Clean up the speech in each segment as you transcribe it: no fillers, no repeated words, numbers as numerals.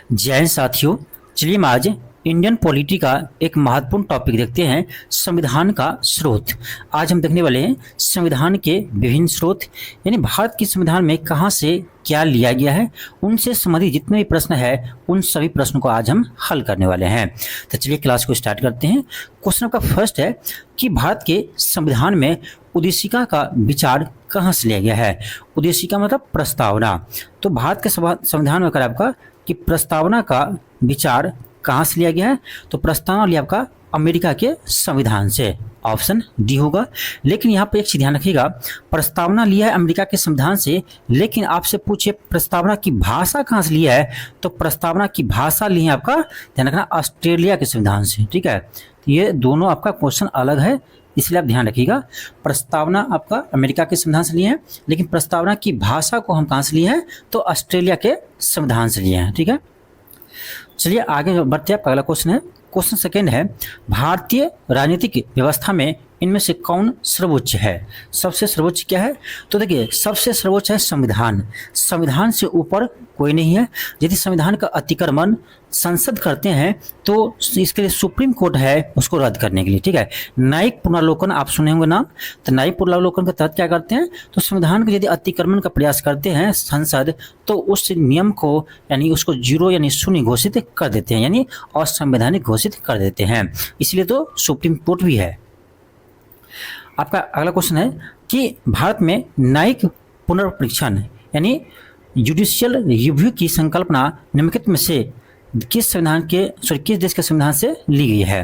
जय हिंद साथियों। चलिए हम आज इंडियन पॉलिटी का एक महत्वपूर्ण टॉपिक देखते हैं, संविधान का स्रोत। आज हम देखने वाले हैं संविधान के विभिन्न स्रोत, यानी भारत के संविधान में कहां से क्या लिया गया है, उनसे संबंधित जितने भी प्रश्न है उन सभी प्रश्नों को आज हम हल करने वाले हैं। तो चलिए क्लास को स्टार्ट करते हैं। क्वेश्चन आपका फर्स्ट है कि भारत के संविधान में उद्देशिका का विचार कहाँ से लिया गया है। उद्देशिका मतलब प्रस्तावना। तो भारत के संविधान में अगर आपका कि प्रस्तावना का विचार कहाँ से लिया गया है, तो प्रस्तावना लिया आपका अमेरिका के संविधान से, ऑप्शन डी होगा। लेकिन यहाँ पर एक चीज ध्यान रखिएगा, प्रस्तावना लिया है अमेरिका के संविधान से, लेकिन आपसे पूछे प्रस्तावना की भाषा कहाँ से लिया है, तो प्रस्तावना की भाषा ली है आपका, ध्यान रखना, ऑस्ट्रेलिया के संविधान से। ठीक है, तो ये दोनों आपका क्वेश्चन अलग है, इसलिए आप ध्यान रखिएगा। प्रस्तावना आपका अमेरिका के संविधान से लिए हैं, लेकिन प्रस्तावना की भाषा को हम कहाँ से लिए हैं, तो ऑस्ट्रेलिया के संविधान से लिए हैं। ठीक है, चलिए आगे बढ़ते हैं। अगला क्वेश्चन है, क्वेश्चन सेकेंड है, भारतीय राजनीतिक व्यवस्था में इनमें से कौन सर्वोच्च है। सबसे सर्वोच्च क्या है, तो देखिए सबसे सर्वोच्च है संविधान। संविधान से ऊपर कोई नहीं है। यदि संविधान का अतिक्रमण संसद करते हैं तो इसके लिए सुप्रीम कोर्ट है उसको रद्द करने के लिए। ठीक है, न्यायिक पुनर्वलोकन आप सुने होंगे नाम। तो न्यायिक पुनर्वलोकन के तहत क्या करते हैं, तो संविधान का यदि अतिक्रमण का प्रयास करते हैं संसद, तो उस नियम को यानी उसको जीरो यानी शून्य घोषित कर देते हैं, यानी असंवैधानिक घोषित कर देते हैं। इसलिए तो सुप्रीम कोर्ट भी है। आपका अगला क्वेश्चन है कि भारत में न्यायिक पुनर्परीक्षण यानी जुडिशियल रिव्यू की संकल्पना निम्नलिखित में से किस देश के संविधान से ली गई है।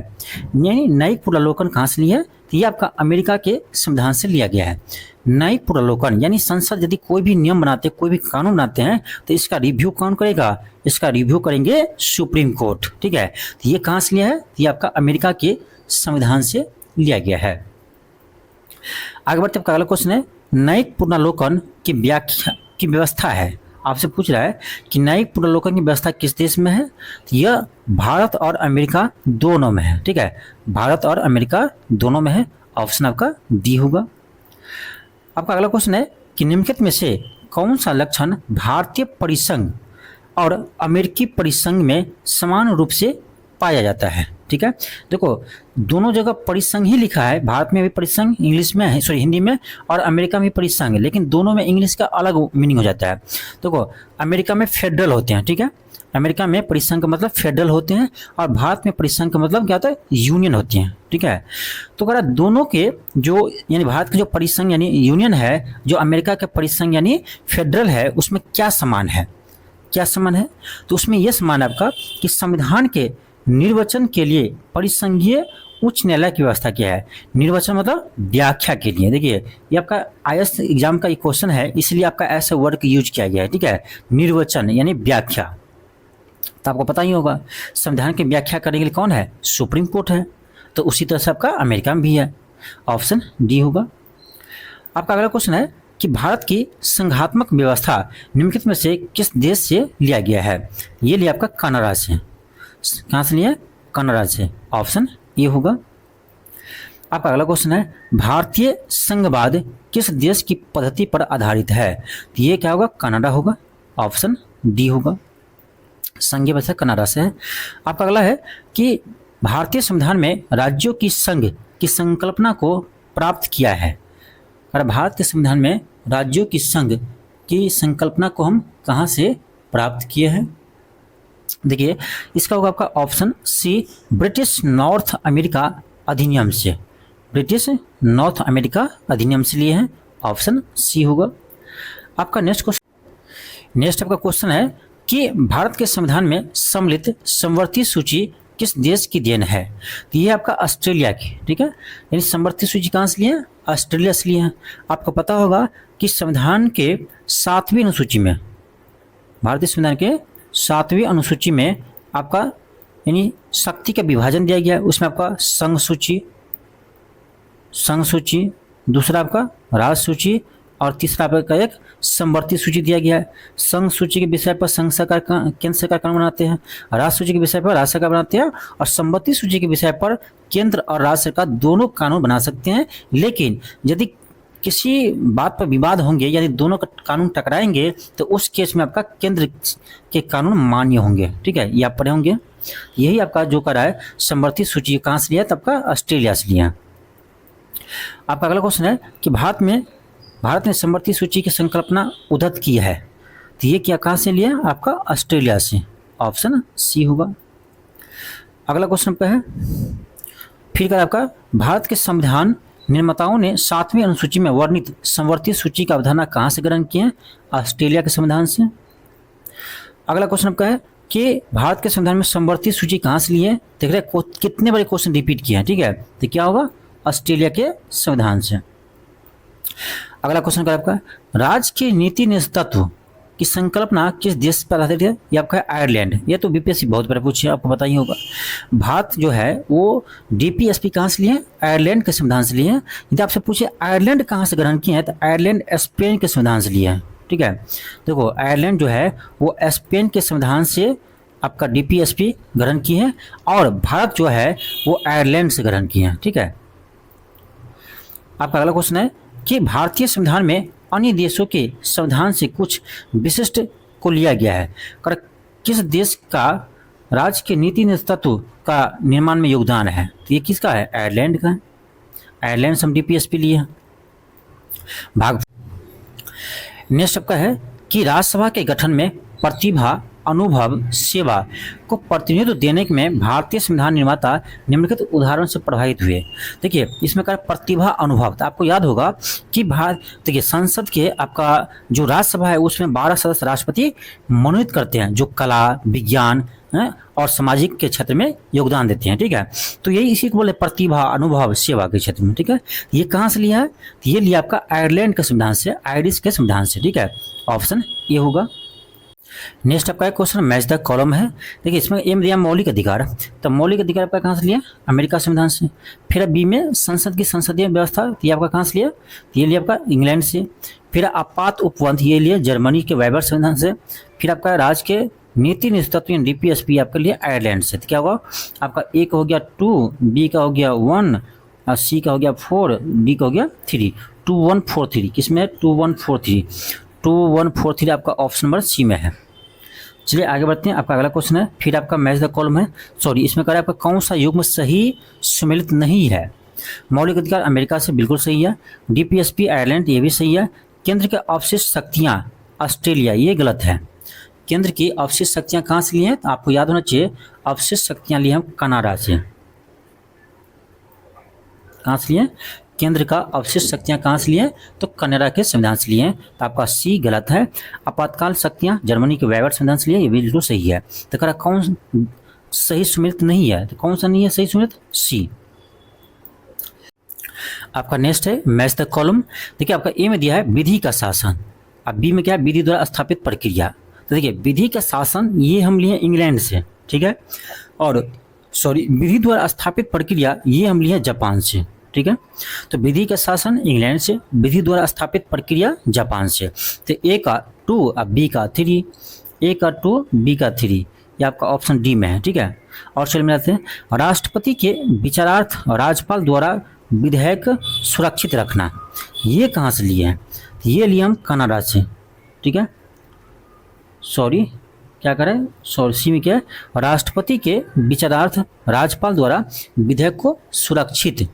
यानी न्यायिक पुनर्वलोकन कहाँ से लिया है, तो ये आपका अमेरिका के संविधान से लिया गया है। न्यायिक पुनर्वलोकन यानी संसद यदि कोई भी नियम बनाते, कोई भी कानून बनाते हैं, तो इसका रिव्यू कौन करेगा, इसका रिव्यू करेंगे सुप्रीम कोर्ट। ठीक है, तो ये कहाँ से लिया है, ये आपका अमेरिका के संविधान से लिया गया है। आगे बढ़ते हैं। अगला क्वेश्चन है, न्यायिक पुनर्वलोकन की व्याख्या की व्यवस्था है। आपसे पूछ रहा है कि न्यायिक पुनर्वलोकन की व्यवस्था किस देश में है, तो यह भारत और अमेरिका दोनों में है। ठीक है, भारत और अमेरिका दोनों में है, ऑप्शन आपका डी होगा। आपका अगला क्वेश्चन है कि निम्नलिखित में से कौन सा लक्षण भारतीय परिसंघ और अमेरिकी परिसंघ में समान रूप से पाया जाता है। ठीक है, देखो दोनों जगह परिसंघ ही लिखा है, भारत में भी परिसंघ इंग्लिश में है, सॉरी हिंदी में, और अमेरिका में परिसंघ है, लेकिन दोनों में इंग्लिश का अलग मीनिंग हो जाता है। देखो अमेरिका में फेडरल होते हैं। ठीक है, अमेरिका में परिसंघ का मतलब फेडरल होते हैं, और भारत में परिसंघ का मतलब क्या होता है, यूनियन होती हैं। ठीक है, तो अगर दोनों के जो यानी भारत के जो परिसंघ यानी यूनियन है, जो अमेरिका के परिसंघ यानी फेडरल है, उसमें क्या समान है, क्या समान है, तो उसमें यह समान है आपका कि संविधान के निर्वचन के लिए परिसंघीय उच्च न्यायालय की व्यवस्था क्या है। निर्वचन मतलब व्याख्या के लिए। देखिए ये आपका आईएएस एग्जाम का क्वेश्चन है, इसलिए आपका ऐसा वर्ड यूज किया गया है। ठीक है, निर्वचन यानी व्याख्या, तो आपको पता ही होगा संविधान की व्याख्या करने के लिए कौन है, सुप्रीम कोर्ट है। तो उसी तरह से आपका अमेरिका में भी है, ऑप्शन डी होगा। आपका अगला क्वेश्चन है कि भारत की संघात्मक व्यवस्था निम्नलिखित में से किस देश से लिया गया है। ये लिया आपका कनाडा से। कहाँ से लिया, कनाडा से, ऑप्शन ए होगा। आपका अगला क्वेश्चन है, भारतीय संघवाद किस देश की पद्धति पर आधारित है, तो ये क्या होगा, कनाडा होगा, ऑप्शन डी होगा। संघीय व्यवस्था कनाडा से है। आपका अगला है कि भारतीय संविधान में राज्यों की संघ की संकल्पना को प्राप्त किया है। और भारत के संविधान में राज्यों की संघ की संकल्पना को हम कहाँ से प्राप्त किए हैं, देखिए इसका होगा आपका option C, British North America अधिनियम से। ब्रिटिश नॉर्थ अमेरिका अधिनियम से लिए हैं, ऑप्शन सी होगा। आपका नेक्स्ट आपका क्वेश्चन है कि भारत के संविधान में सम्मिलित समवर्ती सूची किस देश की देन है, तो ये आपका ऑस्ट्रेलिया की। ठीक है, यानी समवर्ती सूची कहाँ से लिए हैं, ऑस्ट्रेलिया से लिए हैं। आपको पता होगा कि संविधान के 7वीं अनुसूची में, भारतीय संविधान के 7वीं अनुसूची में आपका यानी शक्ति का विभाजन दिया गया है। उसमें आपका संघ सूची, दूसरा आपका राज्य सूची, और तीसरा आपका एक समवर्ती सूची दिया गया है। संघ सूची के विषय पर संघ सरकार केंद्र सरकार कानून बनाते हैं, राज्य सूची के विषय पर राज्य सरकार बनाते हैं, और समवर्ती सूची के विषय पर केंद्र और राज्य सरकार दोनों कानून बना सकते हैं। लेकिन यदि किसी बात पर विवाद होंगे, यदि दोनों का कानून टकराएंगे तो उस केस में आपका केंद्र के कानून मान्य होंगे। ठीक है, ये आप पढ़े होंगे। यही आपका जो करा है समवर्ती सूची कहाँ से लिया है, तब का ऑस्ट्रेलिया से लिया। आपका अगला क्वेश्चन है कि भारत ने समवर्ती सूची की संकल्पना उद्धत की है, तो ये क्या कहाँ से लिया, आपका ऑस्ट्रेलिया से। ऑप्शन सी होगा। अगला क्वेश्चन पे है फिर का आपका भारत के संविधान निर्माताओं ने 7वीं अनुसूची में वर्णित समवर्ती सूची का अवधारणा कहाँ से ग्रहण किए हैं, ऑस्ट्रेलिया के संविधान से। अगला क्वेश्चन आपका है कि भारत के संविधान में समवर्ती सूची कहाँ से ली है, देख रहे कितने बड़े क्वेश्चन रिपीट किए हैं। ठीक है, तो क्या होगा, ऑस्ट्रेलिया के संविधान से। अगला क्वेश्चन का आपका राज्य के नीति नेतृत्व की संकल्पना किस देश पर आधारित है, ये आपका है आयरलैंड। ये तो बीपीएससी बहुत बार पूछे, आपको पता ही होगा। भारत जो है वो डीपीएसपी कहाँ से लिए हैं, आयरलैंड के संविधान से लिए हैं। यदि आपसे पूछे आयरलैंड कहाँ से ग्रहण किए हैं, तो आयरलैंड स्पेन के संविधान से लिए हैं। ठीक है, देखो आयरलैंड जो है वो स्पेन के संविधान से आपका डीपीएसपी ग्रहण किए हैं, और भारत जो है वो आयरलैंड से ग्रहण किए हैं। ठीक है, आपका अगला क्वेश्चन है कि भारतीय संविधान में अन्य देशों के संविधान से कुछ विशिष्ट को लिया गया है, कर किस देश का राज्य के नीति नेतृत्व का निर्माण में योगदान है, तो ये किसका है, आयरलैंड का है। आयरलैंड से हम डीपीएसपी लिए हैं। भाग नेक्स्ट आपका है कि राज्यसभा के गठन में प्रतिभा, अनुभव, सेवा को प्रतिनिधित्व देने में भारतीय संविधान निर्माता निम्नलिखित उदाहरण से प्रभावित हुए। देखिए इसमें क्या प्रतिभा, अनुभव, तो आपको याद होगा कि देखिए संसद के आपका जो राज्यसभा है उसमें 12 सदस्य राष्ट्रपति मनोनीत करते हैं, जो कला, विज्ञान और सामाजिक के क्षेत्र में योगदान देते हैं। ठीक है, तो यही इसी को बोले प्रतिभा, अनुभव, सेवा के क्षेत्र में। ठीक है, ये कहाँ से लिया है, तो ये लिया आपका आयरलैंड के संविधान से, आयरिश के संविधान से। ठीक है, ऑप्शन ये होगा। नेक्स्ट आपका क्वेश्चन मैच द कॉलम है। देखिए इसमें ए में दिया मौलिक अधिकार, तो मौलिक अधिकार आपका कहाँ से लिया, अमेरिका संविधान से। फिर बी में संसद की संसदीय व्यवस्था, तो ये आपका कहाँ से लिया, तो ये लिया आपका इंग्लैंड से। फिर आपात उपबंध, ये लिया जर्मनी के वेबर संविधान से। फिर आपका राज्य के नीति नेतृत्व डीपीएसपी आपके लिए आयरलैंड से। तो क्या होगा आपका ए का हो गया 2, बी का हो गया 1, और सी का हो गया 4, डी का हो गया 3। 2143 किसमें, 2143, 2143 आपका ऑप्शन नंबर सी में है। चलिए आगे बढ़ते हैं। आपका अगला क्वेश्चन है फिर आपका मैच द कॉलम है, सॉरी इसमें कह रहा है आपका कौन सा युग्म सही सम्मिलित नहीं है। मौलिक अधिकार अमेरिका से बिल्कुल सही है, डीपीएसपी आयरलैंड ये भी सही है, केंद्र के अवशिष्ट शक्तियाँ ऑस्ट्रेलिया ये गलत है। केंद्र की अवशिष्ट शक्तियाँ कहाँ से ली हैं, तो आपको याद होना चाहिए अवशिष्ट शक्तियाँ ली हम कनाडा से। कहाँ से लिए, केंद्र का अवशिष्ट शक्तियाँ कहाँ से लिए, तो कनाडा के संविधान से लिए हैं, तो आपका सी गलत है। आपातकाल शक्तियाँ जर्मनी के वेबर संविधान से लिए, ये बिल्कुल सही है। तो कह रहा कौन सही सम्मिलित नहीं है, तो कौन सा नहीं है सही सम्मिलित, सी। आपका नेक्स्ट है मैच द कॉलम। देखिए आपका ए में दिया है विधि का शासन, अब बी में क्या है विधि द्वारा स्थापित प्रक्रिया। तो देखिए विधि का शासन ये हम लिए इंग्लैंड से, ठीक है, और सॉरी विधि द्वारा स्थापित प्रक्रिया ये हम लिए जापान से। ठीक है, तो विधि का शासन इंग्लैंड से, विधि द्वारा स्थापित प्रक्रिया जापान से। तो ए का 2 और बी का 3, ए का 2 बी का 3, ये आपका ऑप्शन डी में है। ठीक है, और चलिए मिलाते हैं राष्ट्रपति के विचारार्थ राज्यपाल द्वारा विधेयक सुरक्षित रखना, ये कहाँ से लिए हैं, ये लिए हम कनाडा से। ठीक है, सॉरी क्या करें, सॉरी सी में क्या है राष्ट्रपति के विचारार्थ राज्यपाल द्वारा विधेयक को सुरक्षित,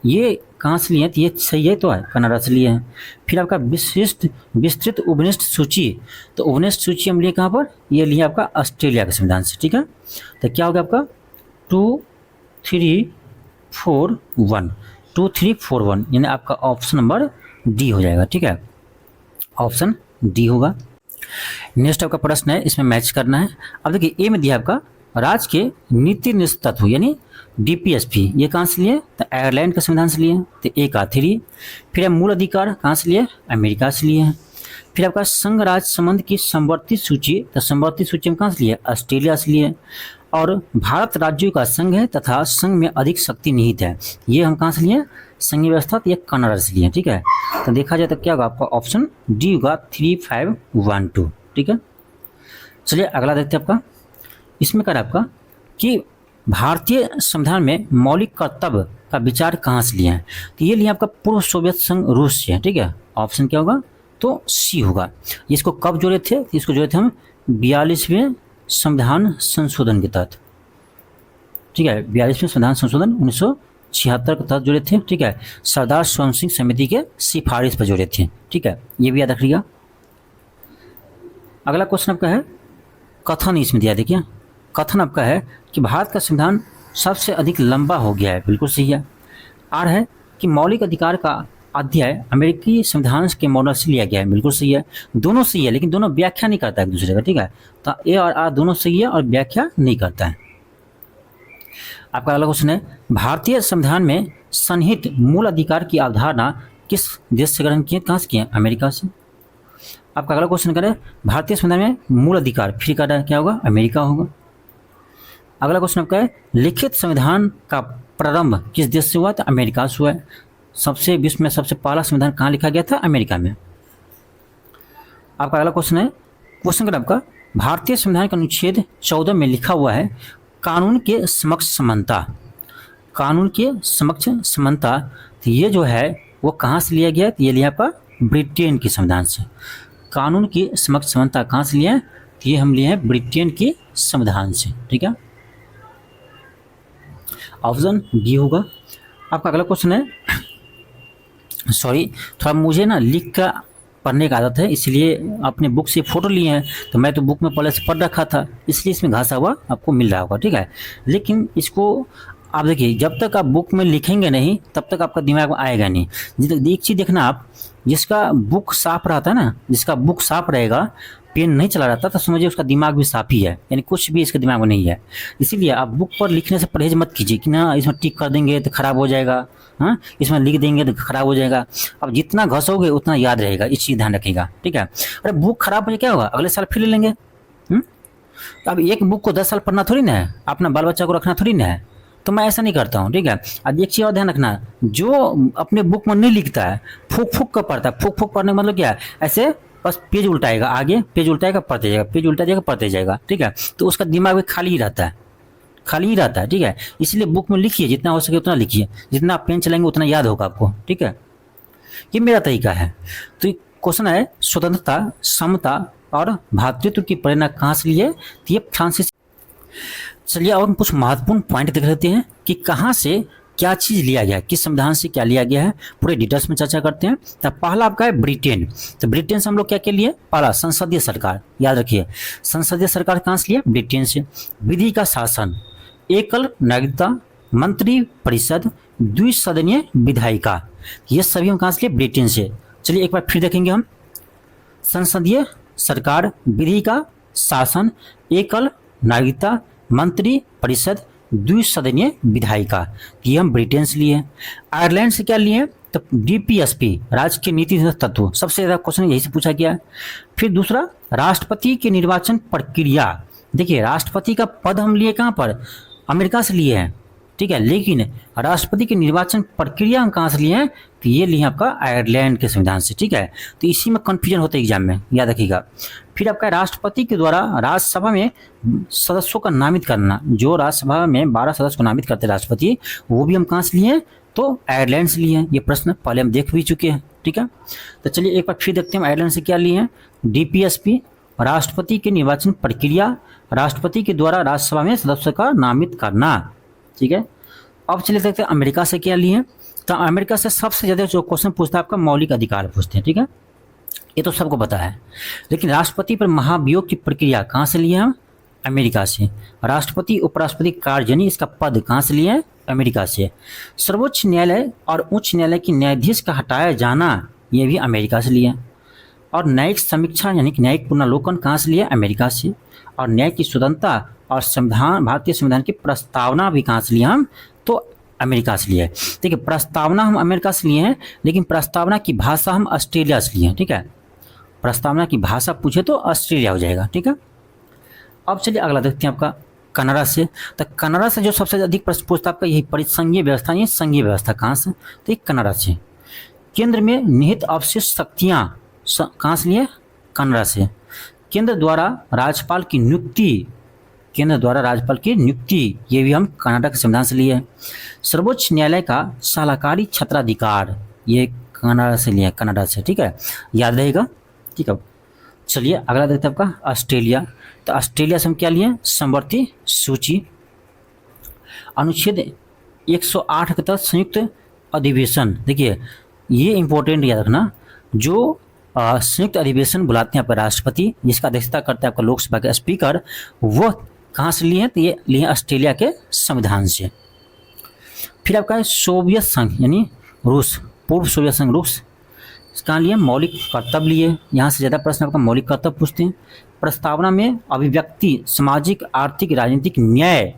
ये कहाँ से लिए हैं, तो ये सही है, तो है कनाडा से लिए हैं। फिर आपका विस्तृत उपनिष्ठ सूची, तो उपनिष्ठ सूची हम लिए कहाँ पर, ये लिए आपका ऑस्ट्रेलिया के संविधान से। ठीक है, तो क्या होगा आपका 2 3 4 1, 2 3 4 1, यानी आपका ऑप्शन नंबर डी हो जाएगा। ठीक है, ऑप्शन डी होगा। नेक्स्ट आपका प्रश्न है, इसमें मैच करना है। अब देखिए ए में दिया आपका राज्य के नीति निस्तत्व यानी डीपीएसपी, ये कहाँ से लिए, तो आयरलैंड के संविधान से लिए, तो ए का 3। फिर मूल अधिकार कहाँ से लिए, अमेरिका से लिए हैं। फिर आपका संघ राज्य संबंध की समवर्ती सूची, तो समवर्ती सूची में कहाँ से लिए, ऑस्ट्रेलिया से लिए। और भारत राज्यों का संघ है तथा संघ में अधिक शक्ति निहित है, ये हम कहाँ से लिए, संघीय व्यवस्था, तो ये कनाडा से लिए। ठीक है, तो देखा जाए तो क्या होगा आपका ऑप्शन डी होगा 3 5 1 2। ठीक है, चलिए अगला देखते हैं आपका। इसमें क्या आपका कि भारतीय संविधान में मौलिक कर्तव्य का विचार कहाँ से लिया है? तो ये लिया आपका पूर्व सोवियत संघ रूस से, ठीक है। ऑप्शन क्या होगा? तो सी होगा। इसको कब जोड़े थे? इसको जोड़े थे हम 42वें संविधान संशोधन के तहत, ठीक है। 42वें संविधान संशोधन 1976 के तहत जोड़े थे, ठीक है। सरदार स्वयं सिंह समिति के सिफारिश पर जोड़े थे, ठीक है। ये भी याद रखिएगा। अगला क्वेश्चन आपका है कथन, इसमें दिया देखिए, कथन आपका है कि भारत का संविधान सबसे अधिक लंबा हो गया है, बिल्कुल सही है। आर है कि मौलिक अधिकार का अध्याय अमेरिकी संविधान के मॉडल से लिया गया है, बिल्कुल सही है। दोनों सही है, लेकिन दोनों व्याख्या नहीं करता है एक दूसरे का, ठीक है। तो ए और आर दोनों सही है और व्याख्या नहीं करता है। आपका अगला क्वेश्चन है भारतीय संविधान में सन्निहित मूल अधिकार की अवधारणा किस देश से ग्रहण की है? कहाँ से की है? अमेरिका से। आपका अगला क्वेश्चन करें भारतीय संविधान में मूल अधिकार फिर का क्या होगा? अमेरिका होगा। अगला क्वेश्चन आपका है लिखित संविधान का प्रारंभ किस देश से हुआ? तो अमेरिका से हुआ है। सबसे विश्व में सबसे पहला संविधान कहाँ लिखा गया था? अमेरिका में। आपका अगला क्वेश्चन है, क्वेश्चन करें आपका भारतीय संविधान का अनुच्छेद 14 में लिखा हुआ है कानून के समक्ष समानता। कानून के समक्ष समानता, तो ये जो है वो कहाँ से लिया गया? तो ये लिया आपका ब्रिटेन के संविधान से। कानून की समक्ष समानता कहाँ से लिया है? तो ये हम लिए हैं ब्रिटेन के संविधान से, ठीक है। ऑप्शन बी होगा। आपका अगला क्वेश्चन है, सॉरी थोड़ा मुझे ना लिख कर पढ़ने की आदत है, इसलिए अपने बुक से फ़ोटो लिए हैं, तो मैं तो बुक में पहले से पढ़ रखा था, इसलिए इसमें घासा हुआ आपको मिल रहा होगा, ठीक है। लेकिन इसको आप देखिए, जब तक आप बुक में लिखेंगे नहीं तब तक आपका दिमाग में आएगा नहीं। एक चीज़ देखना आप, जिसका बुक साफ रहता है ना, जिसका बुक साफ रहेगा, पेन नहीं चला रहता, तो समझिए उसका दिमाग भी साफ ही है, यानी कुछ भी इसके दिमाग में नहीं है। इसीलिए आप बुक पर लिखने से परहेज मत कीजिए कि ना इसमें टिक कर देंगे तो खराब हो जाएगा, हाँ इसमें लिख देंगे तो खराब हो जाएगा। अब जितना घसोगे उतना याद रहेगा, इस चीज़ ध्यान रखिएगा, ठीक है। अरे बुक खराब हो जाए क्या होगा? अगले साल फिर ले लेंगे। अब एक बुक को 10 साल पढ़ना थोड़ी ना है, अपना बाल बच्चा को रखना थोड़ी ना है, तो मैं ऐसा नहीं करता हूँ, ठीक है। अब एक चीज़ और ध्यान रखना, जो अपने बुक में नहीं लिखता है फूक फूक कर पढ़ता है। फूक फूक पढ़ने का मतलब क्या है? ऐसे बस पेज उल्टाएगा, आगे पेज उल्टाएगा पढ़ते जाएगा, पेज उल्टा जाएगा पढ़ते जाएगा, ठीक है। तो उसका दिमाग भी खाली ही रहता है, खाली ही रहता है, ठीक है। इसलिए बुक में लिखिए, जितना हो सके उतना लिखिए, जितना आप पेन चलाएंगे उतना याद होगा आपको, ठीक है। ये मेरा तरीका है। तो क्वेश्चन है स्वतंत्रता, समता और भातृत्व की प्रेरणा कहाँ से ली है? तो ये फ्रांसिस। चलिए और कुछ महत्वपूर्ण पॉइंट देख लेते हैं कि कहाँ से क्या चीज़ लिया गया है, किस संविधान से क्या लिया गया है, पूरे डिटेल्स में चर्चा करते हैं। तो पहला आपका है ब्रिटेन। तो ब्रिटेन से हम लोग क्या क्या लिए? पहला संसदीय सरकार, याद रखिए संसदीय सरकार कहाँ से लिया? ब्रिटेन से। विधि का शासन, एकल नागरिकता, मंत्री परिषद, द्विसदनीय विधायिका, ये सभी हम कहाँ से लिए? ब्रिटेन से। चलिए एक बार फिर देखेंगे हम, संसदीय सरकार, विधि का शासन, एकल नागरिकता, मंत्री परिषद, द्विसदनीय विधायिका, ये हम ब्रिटेन से लिए। आयरलैंड से क्या लिए? तो डीपीएसपी, राज्य के नीति तत्व, सबसे ज़्यादा क्वेश्चन यही से पूछा गया है। फिर दूसरा राष्ट्रपति के निर्वाचन प्रक्रिया, देखिए राष्ट्रपति का पद हम लिए कहाँ पर? अमेरिका से लिए हैं, ठीक है। लेकिन राष्ट्रपति की निर्वाचन प्रक्रिया हम कहाँ से लिए हैं? तो ये लिए आपका आयरलैंड के संविधान से, ठीक है। तो इसी में कंफ्यूजन होता है एग्जाम में, याद रखिएगा। फिर आपका राष्ट्रपति के द्वारा राज्यसभा में सदस्यों का नामित करना, जो राज्यसभा में 12 सदस्य को नामित करते हैं राष्ट्रपति, वो भी हम कहाँ से लिए हैं? तो आयरलैंड से लिए हैं। ये प्रश्न पहले हम देख भी चुके हैं, ठीक है। तो चलिए एक बार फिर देखते हैं आयरलैंड से क्या लिए हैं। डीपीएसपी, राष्ट्रपति की निर्वाचन प्रक्रिया, राष्ट्रपति के द्वारा राज्यसभा में सदस्यों का नामित करना, ठीक है। अब चलिए देखते हैं अमेरिका से क्या लिए हैं। तो अमेरिका से सबसे ज़्यादा जो क्वेश्चन पूछता है आपका मौलिक अधिकार पूछते हैं, ठीक है। ये तो सबको पता है, लेकिन राष्ट्रपति पर महाभियोग की प्रक्रिया कहाँ से लिए हम? अमेरिका से। राष्ट्रपति उपराष्ट्रपति कार्यजनी, इसका पद कहाँ से लिए हैं? अमेरिका से। सर्वोच्च न्यायालय और उच्च न्यायालय की न्यायाधीश का हटाया जाना, ये भी अमेरिका से लिए। और न्यायिक समीक्षा यानी कि न्यायिक पुनर्लोकन कहाँ से लिए? अमेरिका से। और न्याय की स्वतंत्रता और संविधान, भारतीय संविधान की प्रस्तावना भी कहाँ से लिए हम? तो अमेरिका से लिए। देखिए प्रस्तावना हम अमेरिका से लिए हैं, लेकिन प्रस्तावना की भाषा हम ऑस्ट्रेलिया से लिए हैं, ठीक है। प्रस्तावना की भाषा पूछे तो ऑस्ट्रेलिया हो जाएगा, ठीक है। अब चलिए अगला देखते हैं आपका कनाडा से। तो कनाडा से जो सबसे अधिक प्रश्न पूछता है आपका यही परिसंघीय व्यवस्था, ये संघीय व्यवस्था कहाँ से? तो ये कनाडा से। केंद्र में निहित अवशिष्ट शक्तियाँ कहाँ से लिए? कनाडा से। केंद्र द्वारा राज्यपाल की नियुक्ति केंद्र द्वारा राज्यपाल की नियुक्ति, ये भी हम कनाडा के संविधान से लिए हैं। सर्वोच्च न्यायालय का सलाहकारी क्षेत्राधिकार, ये कनाडा से लिया है, कनाडा से, ठीक है, याद रहेगा, ठीक है। चलिए अगला देखते हैं आपका ऑस्ट्रेलिया। तो ऑस्ट्रेलिया से हम क्या लिए, समवर्ती सूची। अनुच्छेद 108 के तहत संयुक्त अधिवेशन, देखिए ये इंपॉर्टेंट याद रखना, जो संयुक्त अधिवेशन बुलाते हैं आपका राष्ट्रपति, जिसका अध्यक्षता करते हैं आपका लोकसभा के स्पीकर, वह कहाँ से लिए हैं, तो ये लिए ऑस्ट्रेलिया के संविधान से। फिर आपका सोवियत संघ यानी रूस, पूर्व सोवियत संघ रूस, कहाँ लिए, मौलिक कर्तव्य लिए। यहाँ से ज़्यादा प्रश्न आपका मौलिक कर्तव्य पूछते हैं। प्रस्तावना में अभिव्यक्ति, सामाजिक, आर्थिक, राजनीतिक न्याय,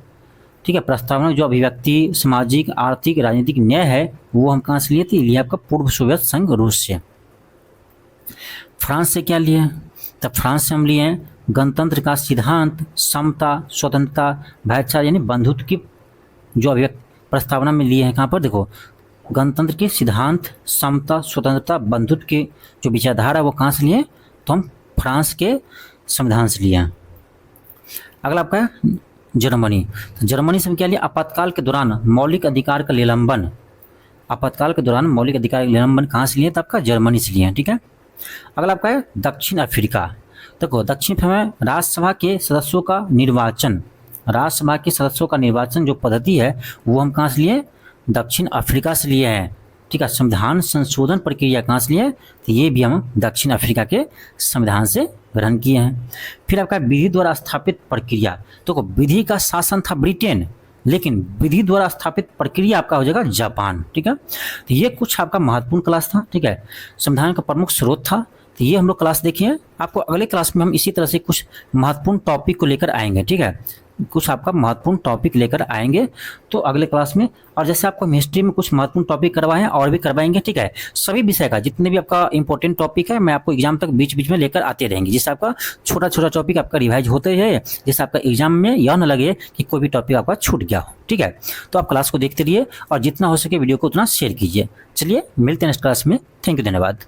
ठीक है, प्रस्तावना में जो अभिव्यक्ति, सामाजिक, आर्थिक, राजनीतिक न्याय है वो हम कहाँ से लिए थे, लिए आपका पूर्व सोवियत संघ रूस से। फ्रांस से क्या लिए, तब फ्रांस से हम लिए हैं गणतंत्र का सिद्धांत, समता, स्वतंत्रता, भाईचारा यानी बंधुत्व की जो अभिव्यक्ति प्रस्तावना में लिए हैं। कहाँ पर देखो, गणतंत्र के सिद्धांत, समता, स्वतंत्रता, बंधुत्व के जो विचारधारा है वो कहाँ से लिए, तो हम फ्रांस के संविधान से लिए हैं। अगला आपका है जर्मनी। तो जर्मनी से हम क्या लिए, आपातकाल के दौरान मौलिक अधिकार का निलंबन, आपातकाल के दौरान मौलिक अधिकार का निलंबन कहाँ से लिए, तो आपका जर्मनी से लिए हैं, ठीक है। अगला आपका है दक्षिण अफ्रीका। देखो दक्षिण अफ्रीका में राज्यसभा के सदस्यों का निर्वाचन, राज्यसभा के सदस्यों का निर्वाचन जो पद्धति है वो हम कहाँ से लिए, दक्षिण अफ्रीका से लिए हैं, ठीक है। संविधान संशोधन प्रक्रिया कहाँ से लिए, तो ये भी हम दक्षिण अफ्रीका के संविधान से ग्रहण किए हैं। फिर आपका विधि द्वारा स्थापित प्रक्रिया, तो विधि का शासन था ब्रिटेन, लेकिन विधि द्वारा स्थापित प्रक्रिया आपका हो जाएगा जापान, ठीक है। तो ये कुछ आपका महत्वपूर्ण क्लास था, ठीक है, संविधान का प्रमुख स्रोत था। तो ये हम लोग क्लास देखिए, आपको अगले क्लास में हम इसी तरह से कुछ महत्वपूर्ण टॉपिक को लेकर आएंगे, ठीक है, कुछ आपका महत्वपूर्ण टॉपिक लेकर आएंगे तो अगले क्लास में। और जैसे आपको हिस्ट्री में कुछ महत्वपूर्ण टॉपिक करवाए हैं और भी करवाएंगे, ठीक है। सभी विषय का जितने भी आपका इंपॉर्टेंट टॉपिक है मैं आपको एग्जाम तक बीच बीच में लेकर आते रहेंगे, जिससे आपका छोटा छोटा टॉपिक आपका रिवाइज होते रहे, जिससे आपका एग्जाम में यह न लगे कि कोई भी टॉपिक आपका छूट गया हो, ठीक है। तो आप क्लास को देखते रहिए और जितना हो सके वीडियो को उतना शेयर कीजिए। चलिए मिलते हैं नेक्स्ट क्लास में। थैंक यू, धन्यवाद।